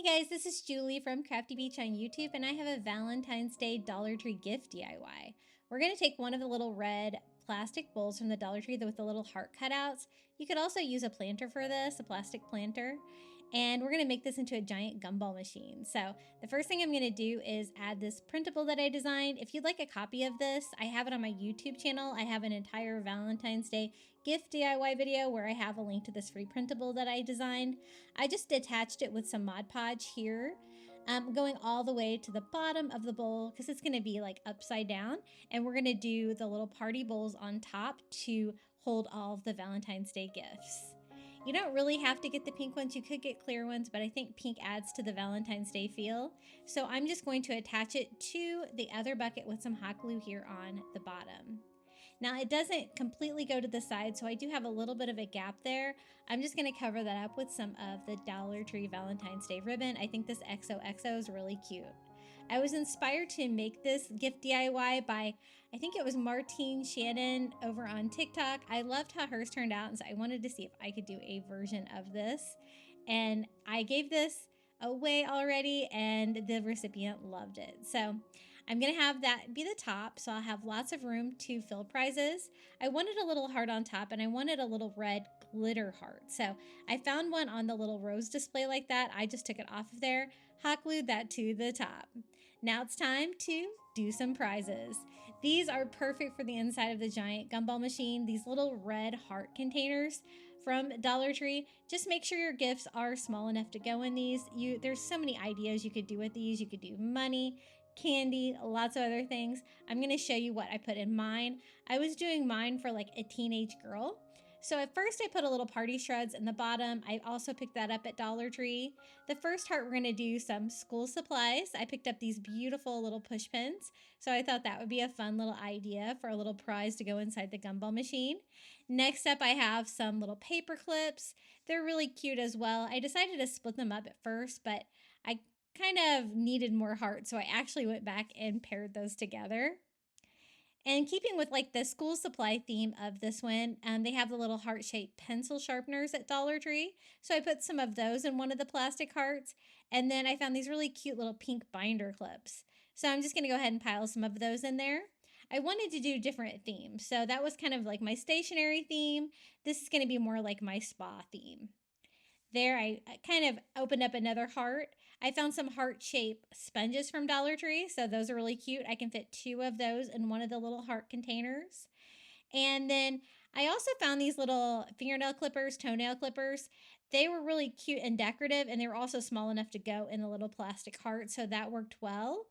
Hey guys, this is Julie from Crafty Beach on YouTube, and I have a Valentine's Day Dollar Tree gift DIY. We're going to take one of the little red plastic bowls from the Dollar Tree with the little heart cutouts. You could also use a planter for this, a plastic planter. And we're going to make this into a giant gumball machine. So the first thing I'm going to do is add this printable that I designed. If you'd like a copy of this, I have it on my YouTube channel. I have an entire Valentine's Day gift DIY video where I have a link to this free printable that I designed. I just attached it with some Mod Podge here, going all the way to the bottom of the bowl because it's going to be like upside down. And we're going to do the little party bowls on top to hold all of the Valentine's Day gifts. You don't really have to get the pink ones. You could get clear ones, but I think pink adds to the Valentine's Day feel. So I'm just going to attach it to the other bucket with some hot glue here on the bottom. Now it doesn't completely go to the side, so I do have a little bit of a gap there. I'm just going to cover that up with some of the Dollar Tree Valentine's Day ribbon. I think this XOXO is really cute. I was inspired to make this gift DIY by, I think it was Martine Shannon over on TikTok. I loved how hers turned out, and so I wanted to see if I could do a version of this. And I gave this away already, and the recipient loved it. So I'm going to have that be the top, so I'll have lots of room to fill prizes. I wanted a little heart on top, and I wanted a little red glitter heart. So I found one on the little rose display like that. I just took it off of there, hot glued that to the top. Now it's time to do some prizes. These are perfect for the inside of the giant gumball machine. These little red heart containers from Dollar Tree. Just make sure your gifts are small enough to go in these. There's so many ideas you could do with these. You could do money, candy, lots of other things. I'm going to show you what I put in mine. I was doing mine for like a teenage girl. So at first I put a little party shreds in the bottom. I also picked that up at Dollar Tree. The first heart, we're going to do some school supplies. I picked up these beautiful little push pins. So I thought that would be a fun little idea for a little prize to go inside the gumball machine. Next up, I have some little paper clips. They're really cute as well. I decided to split them up at first, but I kind of needed more hearts, so I actually went back and paired those together. And keeping with like the school supply theme of this one, they have the little heart-shaped pencil sharpeners at Dollar Tree. So I put some of those in one of the plastic hearts. And then I found these really cute little pink binder clips. So I'm just going to go ahead and pile some of those in there. I wanted to do different themes. So that was kind of like my stationery theme. This is going to be more like my spa theme. There, I kind of opened up another heart. I found some heart-shaped sponges from Dollar Tree, so those are really cute. I can fit 2 of those in one of the little heart containers. And then I also found these little fingernail clippers, toenail clippers. They were really cute and decorative, and they were also small enough to go in a little plastic heart, so that worked well.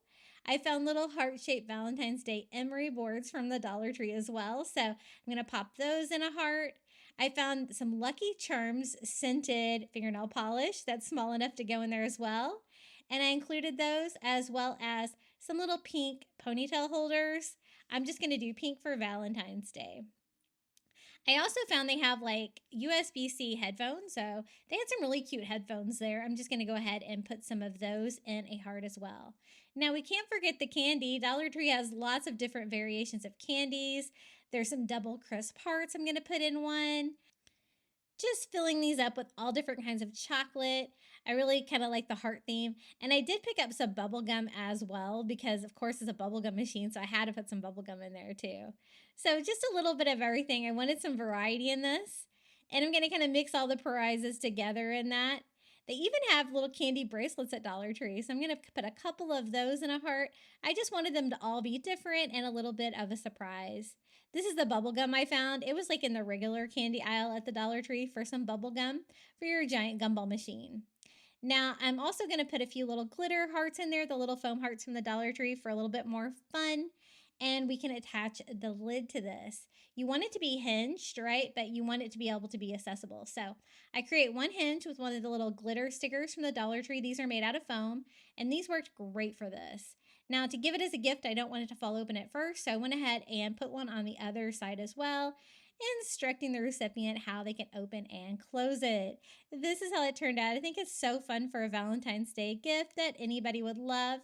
I found little heart-shaped Valentine's Day emery boards from the Dollar Tree as well, so I'm going to pop those in a heart. I found some Lucky Charms scented fingernail polish that's small enough to go in there as well. And I included those as well as some little pink ponytail holders. I'm just going to do pink for Valentine's Day. I also found they have like USB-C headphones, so they had some really cute headphones there. I'm just going to go ahead and put some of those in a heart as well. Now, we can't forget the candy. Dollar Tree has lots of different variations of candies. There's some double crisp hearts I'm going to put in one. Just filling these up with all different kinds of chocolate. I really kind of like the heart theme. And I did pick up some bubble gum as well because, of course, it's a bubble gum machine, so I had to put some bubble gum in there too. So just a little bit of everything. I wanted some variety in this. And I'm going to kind of mix all the prizes together in that. They even have little candy bracelets at Dollar Tree, so I'm going to put a couple of those in a heart. I just wanted them to all be different and a little bit of a surprise. This is the bubble gum I found. It was like in the regular candy aisle at the Dollar Tree for some bubble gum for your giant gumball machine. Now, I'm also going to put a few little glitter hearts in there, the little foam hearts from the Dollar Tree for a little bit more fun. And we can attach the lid to this. You want it to be hinged, right? But you want it to be able to be accessible. So I create one hinge with one of the little glitter stickers from the Dollar Tree. These are made out of foam, and these worked great for this. Now, to give it as a gift, I don't want it to fall open at first, so I went ahead and put one on the other side as well, instructing the recipient how they can open and close it. This is how it turned out. I think it's so fun for a Valentine's Day gift that anybody would love.